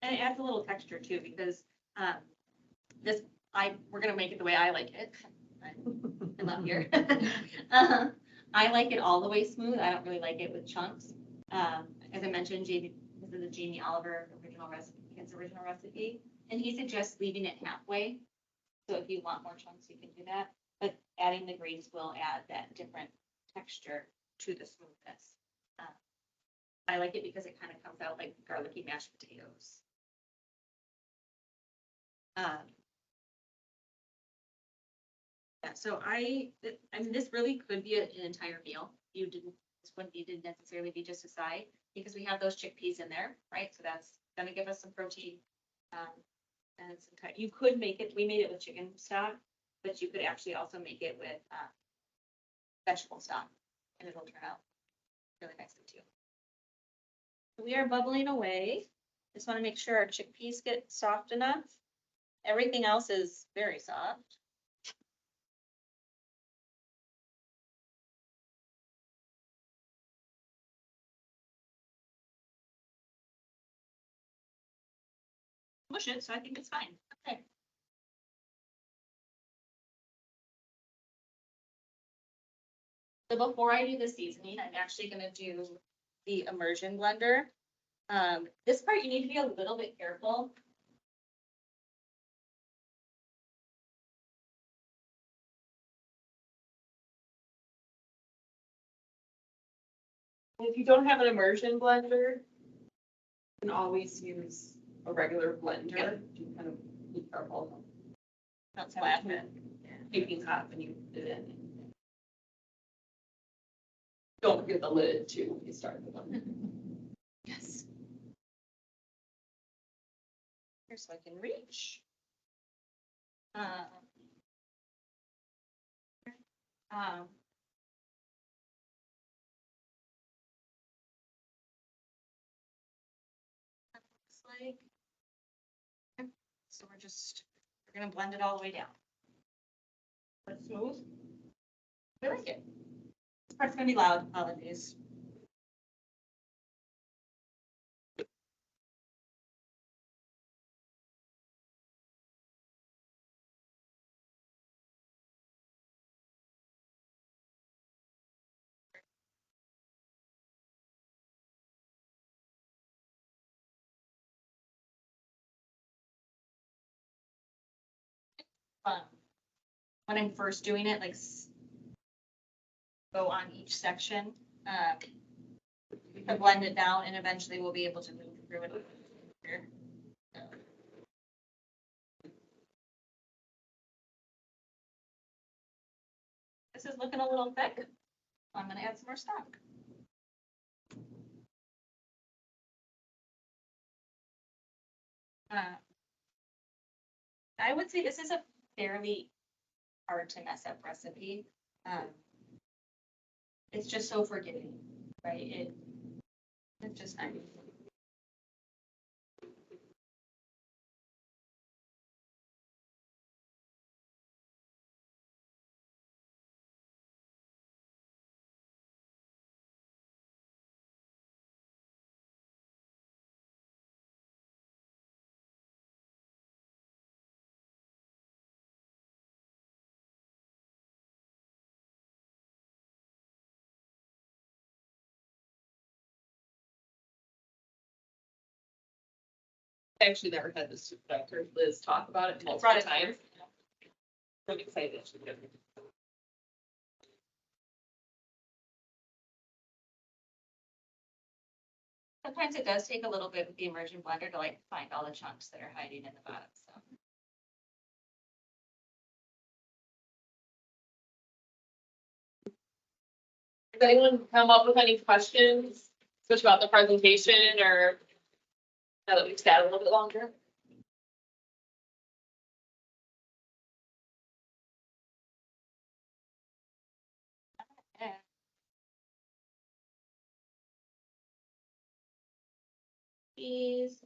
And it adds a little texture too, because, we're gonna make it the way I like it. I love here. I like it all the way smooth. I don't really like it with chunks. As I mentioned, this is a Jamie Oliver original recipe, his original recipe, and he suggests leaving it halfway. So if you want more chunks, you can do that, but adding the greens will add that different texture to the smoothness. I like it because it kind of comes out like garlicky mashed potatoes. Yeah, so I mean, this really could be an entire meal. This wouldn't need to necessarily be just a side, because we have those chickpeas in there, right? So that's gonna give us some protein. And it's, you could make it, we made it with chicken stock, but you could actually also make it with, vegetable stock, and it'll turn out really nicely too. We are bubbling away. Just want to make sure our chickpeas get soft enough. Everything else is very soft. Mush it, so I think it's fine. Okay. So before I do the seasoning, I'm actually gonna do the immersion blender. This part you need to be a little bit careful. And if you don't have an immersion blender, you can always use a regular blender. Yep. You kind of be careful. Not slap it. Keeping hot when you put it in. Don't forget the lid too when you start the blender. Yes. Here, so I can reach. Um, looks like. Okay, so we're gonna blend it all the way down. But smooth. I like it. This part's gonna be loud, apologies. When I'm first doing it, like go on each section, to blend it down, and eventually we'll be able to move through it here. This is looking a little thick. I'm gonna add some more stock. I would say this is a fairly hard to mess up recipe. It's just so forgiving, right? It's just nice. I actually never had this soup, but I've heard Liz talk about it multiple Brought it times. I'm excited. Sometimes it does take a little bit with the immersion blender to like find all the chunks that are hiding in the bottom, so. Does anyone come up with any questions, especially about the presentation or now that we've sat a little bit longer? Yeah. Cheese.